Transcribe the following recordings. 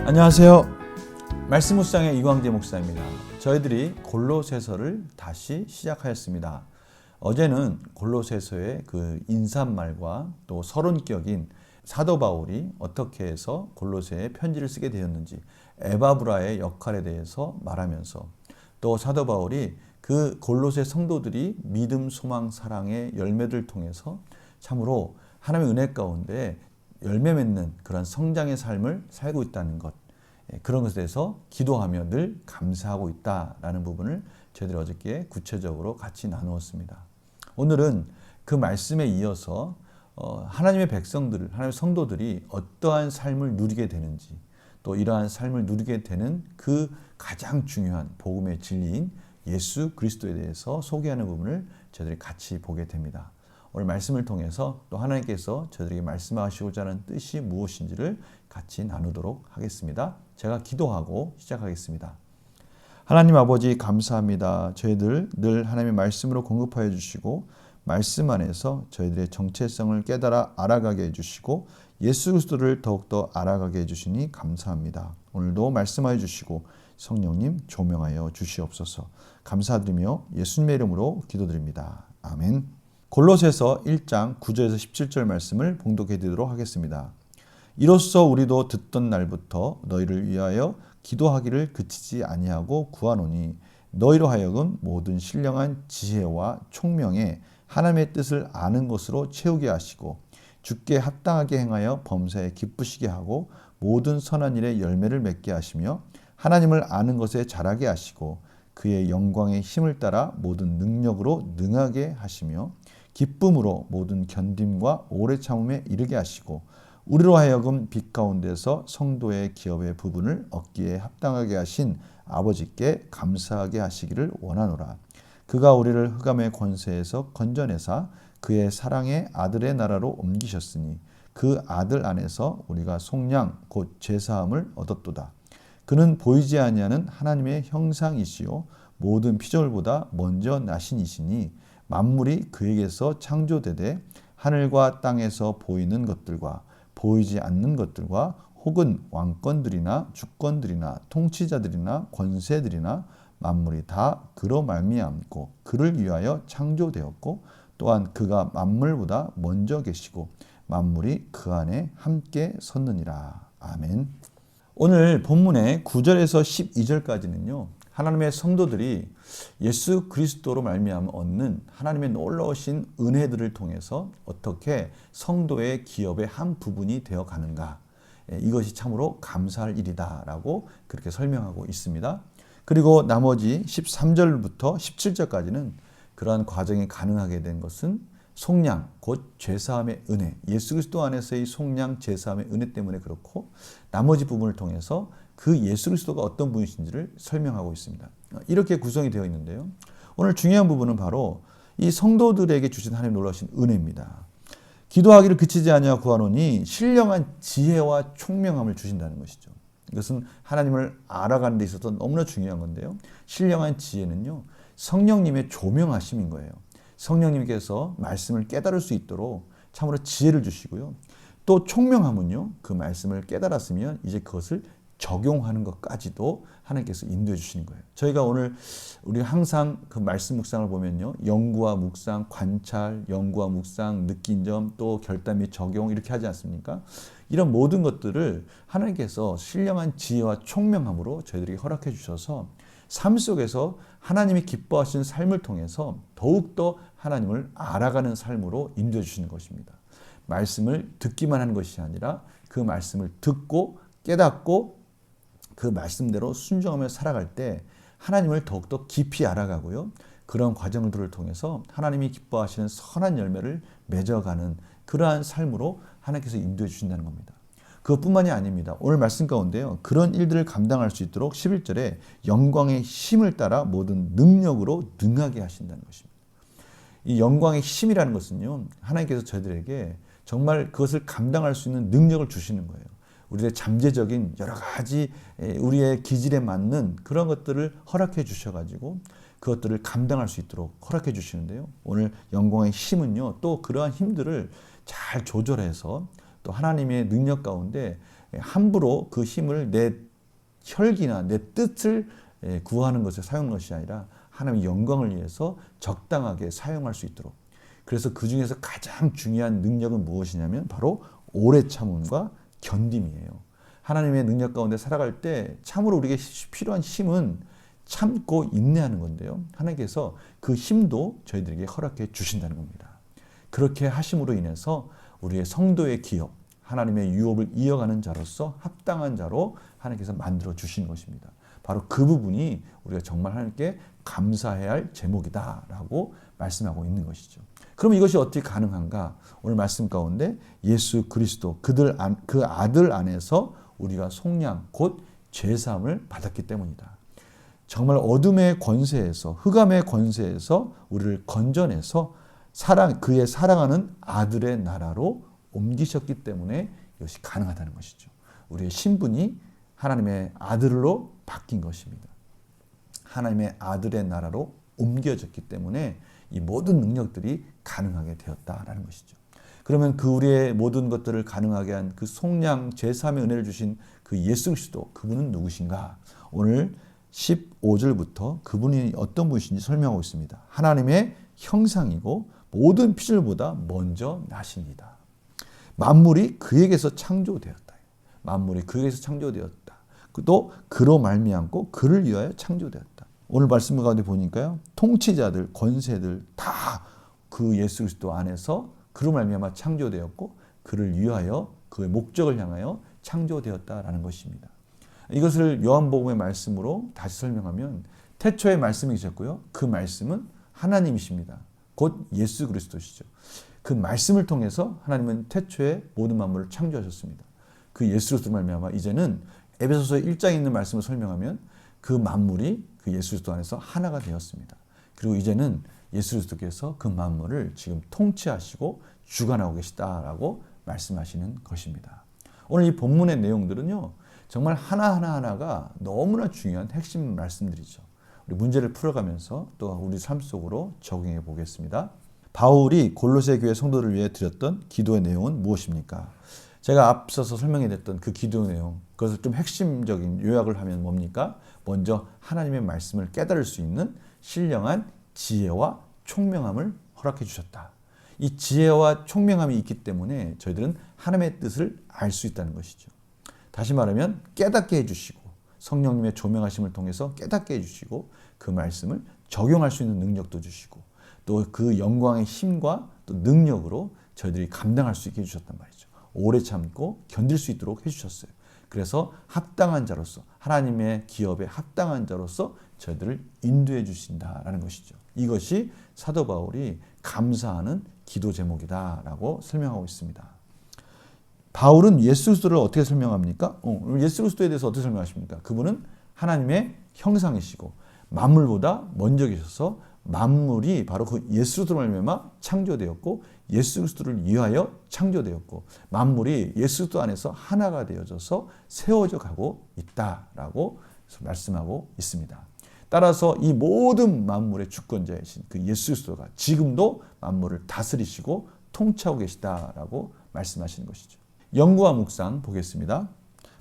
안녕하세요. 말씀 묵상의 이광재 목사입니다. 저희들이 골로새서를 다시 시작하였습니다. 어제는 골로새서의 그 인사말과 또 서론격인 사도 바울이 어떻게 해서 골로새에 편지를 쓰게 되었는지, 에바브라의 역할에 대해서 말하면서, 또 사도 바울이 그 골로새 성도들이 믿음, 소망, 사랑의 열매들을 통해서 참으로 하나님의 은혜 가운데 열매 맺는 그런 성장의 삶을 살고 있다는 것, 그런 것에 대해서 기도하며 늘 감사하고 있다라는 부분을 저희들이 어저께 구체적으로 같이 나누었습니다. 오늘은 그 말씀에 이어서 하나님의 백성들, 하나님의 성도들이 어떠한 삶을 누리게 되는지, 또 이러한 삶을 누리게 되는 그 가장 중요한 복음의 진리인 예수 그리스도에 대해서 소개하는 부분을 저희들이 같이 보게 됩니다. 오늘 말씀을 통해서 또 하나님께서 저희들에게 말씀하시고자 하는 뜻이 무엇인지를 같이 나누도록 하겠습니다. 제가 기도하고 시작하겠습니다. 하나님 아버지 감사합니다. 저희들 늘 하나님의 말씀으로 공급하여 주시고 말씀 안에서 저희들의 정체성을 깨달아 알아가게 해주시고 예수 그리스도를 더욱더 알아가게 해주시니 감사합니다. 오늘도 말씀하여 주시고 성령님 조명하여 주시옵소서. 감사드리며 예수님의 이름으로 기도드립니다. 아멘. 골로새서 1장 9절에서 17절 말씀을 봉독해 드리도록 하겠습니다. 이로써 우리도 듣던 날부터 너희를 위하여 기도하기를 그치지 아니하고 구하노니 너희로 하여금 모든 신령한 지혜와 총명에 하나님의 뜻을 아는 것으로 채우게 하시고 주께 합당하게 행하여 범사에 기쁘시게 하고 모든 선한 일에 열매를 맺게 하시며 하나님을 아는 것에 자라게 하시고 그의 영광의 힘을 따라 모든 능력으로 능하게 하시며 기쁨으로 모든 견딤과 오래 참음에 이르게 하시고 우리로 하여금 빛 가운데서 성도의 기업의 부분을 얻기에 합당하게 하신 아버지께 감사하게 하시기를 원하노라. 그가 우리를 흑암의 권세에서 건져내사 그의 사랑의 아들의 나라로 옮기셨으니 그 아들 안에서 우리가 속량 곧 제사함을 얻었도다. 그는 보이지 아니하는 하나님의 형상이시요 모든 피조물보다 먼저 나신 이시니 만물이 그에게서 창조되되 하늘과 땅에서 보이는 것들과 보이지 않는 것들과 혹은 왕권들이나 주권들이나 통치자들이나 권세들이나 만물이 다 그로 말미암고 그를 위하여 창조되었고 또한 그가 만물보다 먼저 계시고 만물이 그 안에 함께 섰느니라. 아멘. 오늘 본문의 9절에서 12절까지는요. 하나님의 성도들이 예수 그리스도로 말미암아 얻는 하나님의 놀라우신 은혜들을 통해서 어떻게 성도의 기업의 한 부분이 되어 가는가, 이것이 참으로 감사할 일이다라고 그렇게 설명하고 있습니다. 그리고 나머지 13절부터 17절까지는 그러한 과정이 가능하게 된 것은 속량, 곧 죄사함의 은혜, 예수 그리스도 안에서의 속량, 죄사함의 은혜 때문에 그렇고 나머지 부분을 통해서 그 예수 그리스도가 어떤 분이신지를 설명하고 있습니다. 이렇게 구성이 되어 있는데요. 오늘 중요한 부분은 바로 이 성도들에게 주신 하나님 놀라우신 은혜입니다. 기도하기를 그치지 아니하고 구하노니 신령한 지혜와 총명함을 주신다는 것이죠. 이것은 하나님을 알아가는 데 있어서 너무나 중요한 건데요. 신령한 지혜는요, 성령님의 조명하심인 거예요. 성령님께서 말씀을 깨달을 수 있도록 참으로 지혜를 주시고요. 또 총명함은요, 그 말씀을 깨달았으면 이제 그것을 적용하는 것까지도 하나님께서 인도해 주시는 거예요. 저희가 오늘 우리 항상 그 말씀 묵상을 보면요, 연구와 묵상, 관찰, 연구와 묵상, 느낀 점, 또 결단 및 적용 이렇게 하지 않습니까? 이런 모든 것들을 하나님께서 신령한 지혜와 총명함으로 저희들에게 허락해 주셔서 삶 속에서 하나님이 기뻐하시는 삶을 통해서 더욱더 하나님을 알아가는 삶으로 인도해 주시는 것입니다. 말씀을 듣기만 하는 것이 아니라 그 말씀을 듣고 깨닫고 그 말씀대로 순종하며 살아갈 때 하나님을 더욱더 깊이 알아가고요. 그런 과정들을 통해서 하나님이 기뻐하시는 선한 열매를 맺어가는 그러한 삶으로 하나님께서 인도해 주신다는 겁니다. 그것뿐만이 아닙니다. 오늘 말씀 가운데요, 그런 일들을 감당할 수 있도록 11절에 영광의 힘을 따라 모든 능력으로 능하게 하신다는 것입니다. 이 영광의 힘이라는 것은요, 하나님께서 저희들에게 정말 그것을 감당할 수 있는 능력을 주시는 거예요. 우리의 잠재적인 여러 가지 우리의 기질에 맞는 그런 것들을 허락해 주셔가지고 그것들을 감당할 수 있도록 허락해 주시는데요. 오늘 영광의 힘은요, 또 그러한 힘들을 잘 조절해서 또 하나님의 능력 가운데 함부로 그 힘을 내 혈기나 내 뜻을 구하는 것에 사용하는 것이 아니라 하나님의 영광을 위해서 적당하게 사용할 수 있도록. 그래서 그 중에서 가장 중요한 능력은 무엇이냐면 바로 오래 참음과 견딤이에요. 하나님의 능력 가운데 살아갈 때 참으로 우리에게 필요한 힘은 참고 인내하는 건데요. 하나님께서 그 힘도 저희들에게 허락해 주신다는 겁니다. 그렇게 하심으로 인해서 우리의 성도의 기업, 하나님의 유업을 이어가는 자로서 합당한 자로 하나님께서 만들어 주신 것입니다. 바로 그 부분이 우리가 정말 하나님께 감사해야 할 제목이다라고 말씀하고 있는 것이죠. 그럼 이것이 어떻게 가능한가? 오늘 말씀 가운데 예수 그리스도 그 아들 안에서 우리가 속량 곧 죄사함을 받았기 때문이다. 정말 어둠의 권세에서 흑암의 권세에서 우리를 건져내서 그의 사랑하는 아들의 나라로 옮기셨기 때문에 이것이 가능하다는 것이죠. 우리의 신분이 하나님의 아들로 바뀐 것입니다. 하나님의 아들의 나라로 옮겨졌기 때문에 이 모든 능력들이 가능하게 되었다라는 것이죠. 그러면 그 우리의 모든 것들을 가능하게 한 그 속량 제3의 은혜를 주신 그 예수 그리스도, 그분은 누구신가? 오늘 15절부터 그분이 어떤 분이신지 설명하고 있습니다. 하나님의 형상이고 모든 피줄보다 먼저 나십니다. 만물이 그에게서 창조되었다. 만물이 그에게서 창조되었다. 또 그로 말미암고 그를 위하여 창조되었다. 오늘 말씀 가운데 보니까요, 통치자들, 권세들 다 그 예수 그리스도 안에서 그로 말미암아 창조되었고 그를 위하여 그의 목적을 향하여 창조되었다라는 것입니다. 이것을 요한복음의 말씀으로 다시 설명하면 태초에 말씀이 계셨고요. 그 말씀은 하나님이십니다. 곧 예수 그리스도시죠. 그 말씀을 통해서 하나님은 태초에 모든 만물을 창조하셨습니다. 그 예수 그리스도로 말미암아 이제는 에베소서 1장에 있는 말씀을 설명하면 그 만물이 그 예수 그리스도 안에서 하나가 되었습니다. 그리고 이제는 예수 그리스도께서 그 만물을 지금 통치하시고 주관하고 계시다라고 말씀하시는 것입니다. 오늘 이 본문의 내용들은요, 정말 하나하나가 너무나 중요한 핵심 말씀들이죠. 우리 문제를 풀어가면서 또 우리 삶 속으로 적용해 보겠습니다. 바울이 골로새 교회 성도를 위해 드렸던 기도의 내용은 무엇입니까? 제가 앞서서 설명해 드렸던 그 기도 내용, 그것을 좀 핵심적인 요약을 하면 뭡니까? 먼저 하나님의 말씀을 깨달을 수 있는 신령한 지혜와 총명함을 허락해 주셨다. 이 지혜와 총명함이 있기 때문에 저희들은 하나님의 뜻을 알 수 있다는 것이죠. 다시 말하면 깨닫게 해주시고 성령님의 조명하심을 통해서 깨닫게 해주시고 그 말씀을 적용할 수 있는 능력도 주시고 또 그 영광의 힘과 또 능력으로 저희들이 감당할 수 있게 해주셨단 말이죠. 오래 참고 견딜 수 있도록 해주셨어요. 그래서 합당한 자로서 하나님의 기업에 합당한 자로서 저희들을 인도해 주신다라는 것이죠. 이것이 사도 바울이 감사하는 기도 제목이다라고 설명하고 있습니다. 바울은 예수 그리스도를 어떻게 설명합니까? 예수 그리스도에 대해서 어떻게 설명하십니까? 그분은 하나님의 형상이시고 만물보다 먼저 계셔서 만물이 바로 그 예수 그리스도로 말미암아 창조되었고 예수 그리스도를 위하여 창조되었고 만물이 예수 그리스도 안에서 하나가 되어져서 세워져 가고 있다라고 말씀하고 있습니다. 따라서 이 모든 만물의 주권자이신 그 예수 그리스도가 지금도 만물을 다스리시고 통치하고 계시다라고 말씀하시는 것이죠. 연구와 묵상 보겠습니다.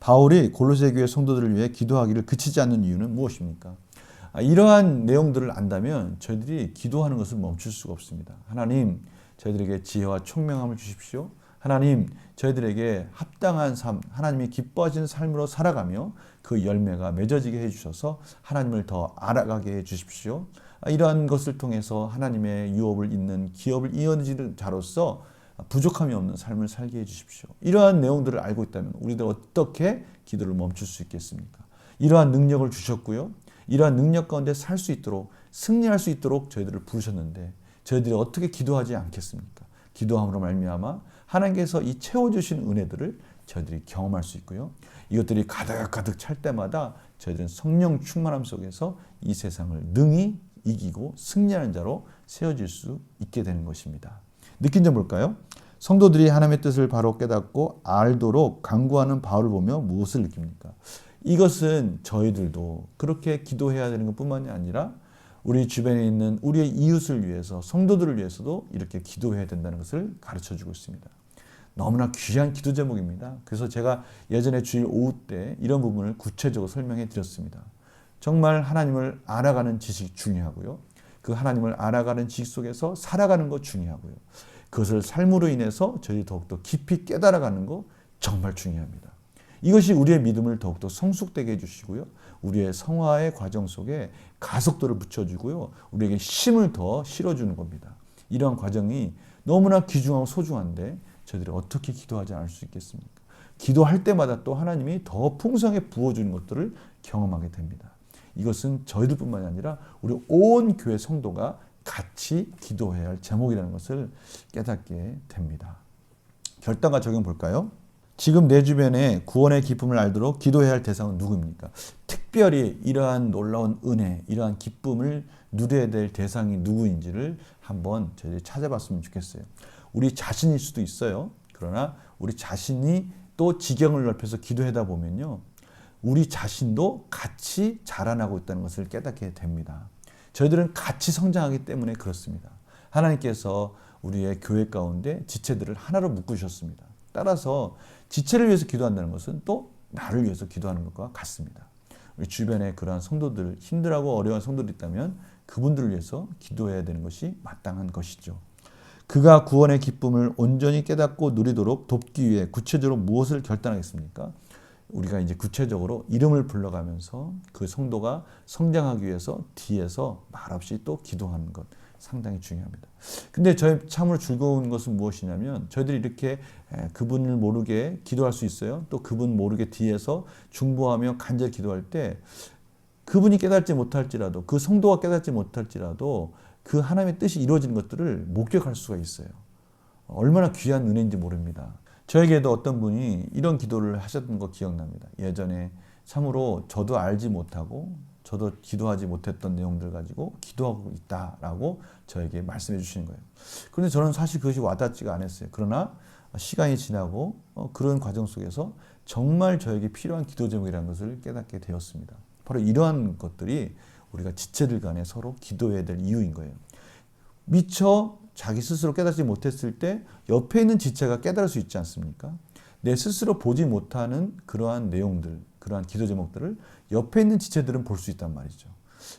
바울이 골로새 교회 성도들을 위해 기도하기를 그치지 않는 이유는 무엇입니까? 이러한 내용들을 안다면 저희들이 기도하는 것을 멈출 수가 없습니다. 하나님, 저희들에게 지혜와 총명함을 주십시오. 하나님, 저희들에게 합당한 삶, 하나님이 기뻐하시는 삶으로 살아가며 그 열매가 맺어지게 해주셔서 하나님을 더 알아가게 해주십시오. 이러한 것을 통해서 하나님의 유업을 잇는 기업을 이어지는 자로서 부족함이 없는 삶을 살게 해주십시오. 이러한 내용들을 알고 있다면 우리들 어떻게 기도를 멈출 수 있겠습니까? 이러한 능력을 주셨고요. 이러한 능력 가운데 살 수 있도록 승리할 수 있도록 저희들을 부르셨는데 저희들이 어떻게 기도하지 않겠습니까? 기도함으로 말미암아 하나님께서 이 채워주신 은혜들을 저희들이 경험할 수 있고요. 이것들이 가득가득 찰 때마다 저희들은 성령 충만함 속에서 이 세상을 능히 이기고 승리하는 자로 세워질 수 있게 되는 것입니다. 느낀 점 볼까요? 성도들이 하나님의 뜻을 바로 깨닫고 알도록 간구하는 바울을 보며 무엇을 느낍니까? 이것은 저희들도 그렇게 기도해야 되는 것뿐만이 아니라 우리 주변에 있는 우리의 이웃을 위해서, 성도들을 위해서도 이렇게 기도해야 된다는 것을 가르쳐주고 있습니다. 너무나 귀한 기도 제목입니다. 그래서 제가 예전에 주일 오후 때 이런 부분을 구체적으로 설명해 드렸습니다. 정말 하나님을 알아가는 지식이 중요하고요. 그 하나님을 알아가는 지식 속에서 살아가는 것 중요하고요. 그것을 삶으로 인해서 저희 더욱더 깊이 깨달아가는 것 정말 중요합니다. 이것이 우리의 믿음을 더욱더 성숙되게 해주시고요. 우리의 성화의 과정 속에 가속도를 붙여주고요. 우리에게 힘을 더 실어주는 겁니다. 이러한 과정이 너무나 귀중하고 소중한데 저희들이 어떻게 기도하지 않을 수 있겠습니까? 기도할 때마다 또 하나님이 더 풍성하게 부어주는 것들을 경험하게 됩니다. 이것은 저희들뿐만이 아니라 우리 온 교회 성도가 같이 기도해야 할 제목이라는 것을 깨닫게 됩니다. 결단과 적용 볼까요? 지금 내 주변에 구원의 기쁨을 알도록 기도해야 할 대상은 누구입니까? 특별히 이러한 놀라운 은혜, 이러한 기쁨을 누려야 될 대상이 누구인지를 한번 저희들이 찾아봤으면 좋겠어요. 우리 자신일 수도 있어요. 그러나 우리 자신이 또 지경을 넓혀서 기도하다 보면요. 우리 자신도 같이 자라나고 있다는 것을 깨닫게 됩니다. 저희들은 같이 성장하기 때문에 그렇습니다. 하나님께서 우리의 교회 가운데 지체들을 하나로 묶으셨습니다. 따라서 지체를 위해서 기도한다는 것은 또 나를 위해서 기도하는 것과 같습니다. 우리 주변에 그러한 성도들, 힘들고 어려운 성도들이 있다면 그분들을 위해서 기도해야 되는 것이 마땅한 것이죠. 그가 구원의 기쁨을 온전히 깨닫고 누리도록 돕기 위해 구체적으로 무엇을 결단하겠습니까? 우리가 이제 구체적으로 이름을 불러가면서 그 성도가 성장하기 위해서 뒤에서 말없이 또 기도하는 것 상당히 중요합니다. 근데 저희 참으로 즐거운 것은 무엇이냐면 저희들이 이렇게 그분을 모르게 기도할 수 있어요. 또 그분 모르게 뒤에서 중보하며 간절히 기도할 때 그분이 깨닫지 못할지라도 그 성도가 깨닫지 못할지라도 그 하나님의 뜻이 이루어지는 것들을 목격할 수가 있어요. 얼마나 귀한 은혜인지 모릅니다. 저에게도 어떤 분이 이런 기도를 하셨던 거 기억납니다. 예전에 참으로 저도 알지 못하고 저도 기도하지 못했던 내용들 가지고 기도하고 있다라고 저에게 말씀해 주시는 거예요. 그런데 저는 사실 그것이 와닿지가 않았어요. 그러나 시간이 지나고 그런 과정 속에서 정말 저에게 필요한 기도 제목이라는 것을 깨닫게 되었습니다. 바로 이러한 것들이 우리가 지체들 간에 서로 기도해야 될 이유인 거예요. 미처 자기 스스로 깨닫지 못했을 때 옆에 있는 지체가 깨달을 수 있지 않습니까? 내 스스로 보지 못하는 그러한 내용들, 그러한 기도 제목들을 옆에 있는 지체들은 볼 수 있단 말이죠.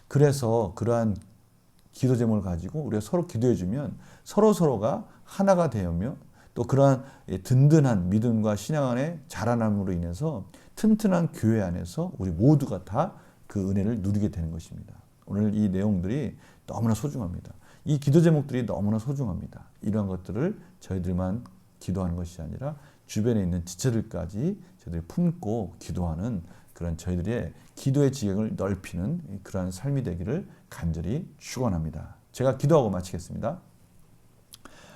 그래서 그러한 기도 제목을 가지고 우리가 서로 기도해주면 서로가 하나가 되며 또 그러한 든든한 믿음과 신앙 안에 자라남으로 인해서 튼튼한 교회 안에서 우리 모두가 다 그 은혜를 누리게 되는 것입니다. 오늘 이 내용들이 너무나 소중합니다. 이 기도 제목들이 너무나 소중합니다. 이러한 것들을 저희들만 기도하는 것이 아니라 주변에 있는 지체들까지 저희들이 품고 기도하는 그런 저희들의 기도의 지경을 넓히는 그러한 삶이 되기를 간절히 축원합니다. 제가 기도하고 마치겠습니다.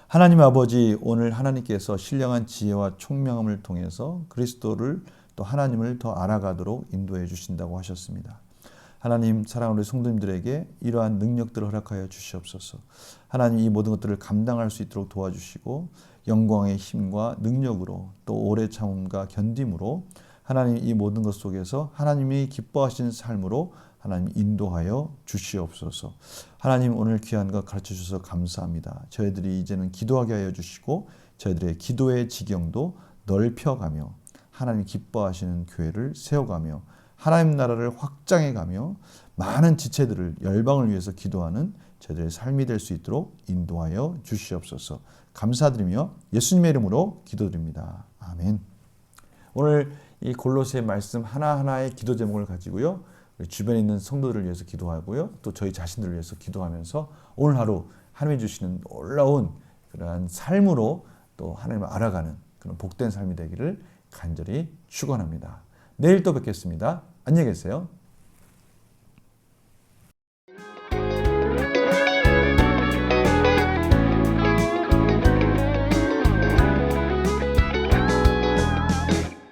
하나님 아버지, 오늘 하나님께서 신령한 지혜와 총명함을 통해서 그리스도를 또 하나님을 더 알아가도록 인도해 주신다고 하셨습니다. 하나님, 사랑하는 우리 성도님들에게 이러한 능력들을 허락하여 주시옵소서. 하나님, 이 모든 것들을 감당할 수 있도록 도와주시고 영광의 힘과 능력으로 또 오래 참음과 견딤으로 하나님 이 모든 것 속에서 하나님이 기뻐하시는 삶으로 하나님 인도하여 주시옵소서. 하나님, 오늘 귀한 것 가르쳐 주셔서 감사합니다. 저희들이 이제는 기도하게 하여 주시고 저희들의 기도의 지경도 넓혀가며 하나님 기뻐하시는 교회를 세워가며 하나님 나라를 확장해가며 많은 지체들을 열방을 위해서 기도하는 저희들의 삶이 될 수 있도록 인도하여 주시옵소서. 감사드리며 예수님의 이름으로 기도드립니다. 아멘. 오늘 이 골로새 말씀 하나하나의 기도 제목을 가지고요. 주변에 있는 성도들을 위해서 기도하고요. 또 저희 자신들을 위해서 기도하면서 오늘 하루 하나님이 주시는 놀라운 그러한 삶으로 또 하나님을 알아가는 그런 복된 삶이 되기를 간절히 축원합니다. 내일 또 뵙겠습니다. 안녕히 계세요.